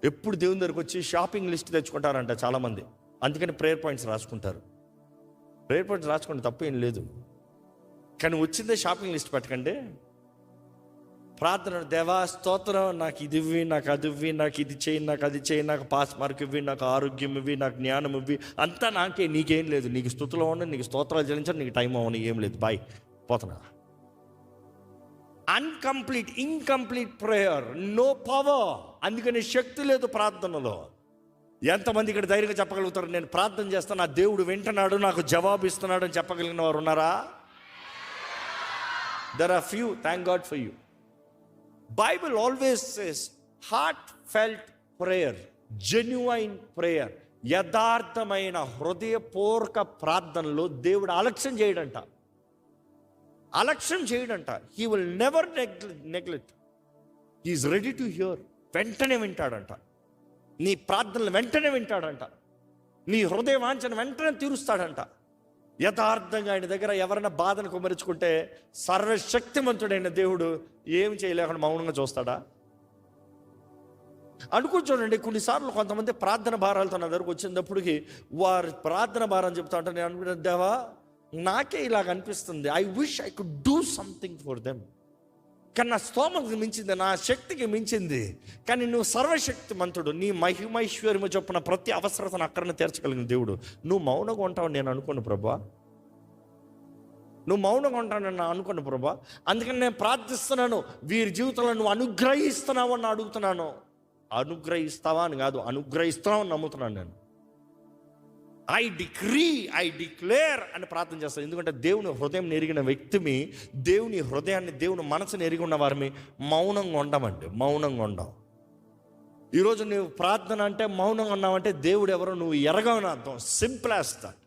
ఎప్పుడు దేవుని దగ్గరికి వచ్చి షాపింగ్ లిస్ట్ తెచ్చుకుంటారంట చాలామంది. అందుకని ప్రేయర్ పాయింట్స్ రాసుకుంటారు. ప్రేయర్ పాయింట్స్ రాసుకుంటే తప్పేం లేదు, కానీ వచ్చిందే షాపింగ్ లిస్ట్ పెట్టకండి. ప్రార్థన, దేవా స్తోత్రం, నాకు ఇది ఇవ్వి, నాకు అది ఇవ్వి, నాకు ఇది చేయి, నాకు అది చేయి, నాకు పాస్ మార్క్ ఇవ్వి, నాకు ఆరోగ్యం ఇవ్వి, నాకు జ్ఞానం ఇవ్వి, అంతా నాకే, నీకేం లేదు. నీకు స్తుతులు అవ్వండి, నీకు స్తోత్రాలు చెల్లించాలి, నీకు టైం అవ్వని, ఏం లేదు, బాయ్ పోతున్నా. Incomplete prayer, no power. అందుకని శక్తి లేదు ప్రార్థనలో. ఎంతమంది ఇక్కడ ధైర్యంగా చెప్పగలుగుతారు, నేను ప్రార్థన చేస్తాను, నా దేవుడు వింటున్నాడు, నాకు జవాబు ఇస్తున్నాడు అని చెప్పగలిగిన వారు ఉన్నారా? There are few, thank god for you. Bible always says heartfelt prayer, genuine prayer, యథార్థమైన హృదయపూర్వక ప్రార్థనలో దేవుడు అలక్ష్యం చేయడంట. He will never neglect. He is ready to hear. వెంటనే వింటాడంట నీ ప్రార్థనలు, వెంటనే వింటాడంట నీ హృదయ వాంఛను వెంటనే తీరుస్తాడంట. యథార్థంగా ఆయన దగ్గర ఎవరైనా బాధను కుమరించుకుంటే సర్వశక్తిమంతుడైన దేవుడు ఏం చేయలేకుండా మౌనంగా చూస్తాడా? చూడండి, కొన్నిసార్లు కొంతమంది ప్రార్థన భారాలతో నా దగ్గరకు వచ్చినప్పటికీ వారి ప్రార్థన భారం చెప్తా ఉంటాను. నేను అనుకుంటాను, దేవా నాకే ఇలాగ అనిపిస్తుంది, I wish I could do something for them. కానీ నా స్తోమతకు మించింది, నా శక్తికి మించింది. కానీ నువ్వు సర్వశక్తిమంతుడు, నీ మహిమైశ్వర్యము చొప్పున ప్రతి అవసరతను అక్కడనే తీర్చగలిగిన దేవుడు. నువ్వు మౌనంగా ఉంటావని నేను అనుకోను ప్రభా, నువ్వు మౌనంగా ఉంటానని నేను అనుకోను ప్రభా. అందుకని నేను ప్రార్థిస్తున్నాను, వీరి జీవితంలో నువ్వు అనుగ్రహిస్తున్నావు అని అడుగుతున్నాను. అనుగ్రహిస్తావా అని కాదు, అనుగ్రహిస్తావు అని నమ్ముతున్నాను నేను. ఐ డిక్లేర్ అని ప్రార్థన చేస్తాను. ఎందుకంటే దేవుని హృదయం ఎరిగిన వ్యక్తిని, దేవుని హృదయాన్ని, దేవుని మనసుని ఎరిగి ఉన్న వారిని మౌనంగా ఉండమండి, మౌనంగా ఉండం. ఈరోజు నువ్వు ప్రార్థన అంటే మౌనంగా ఉన్నావంటే దేవుడు ఎవరో నువ్వు ఎరగవని అర్థం. Simple as that.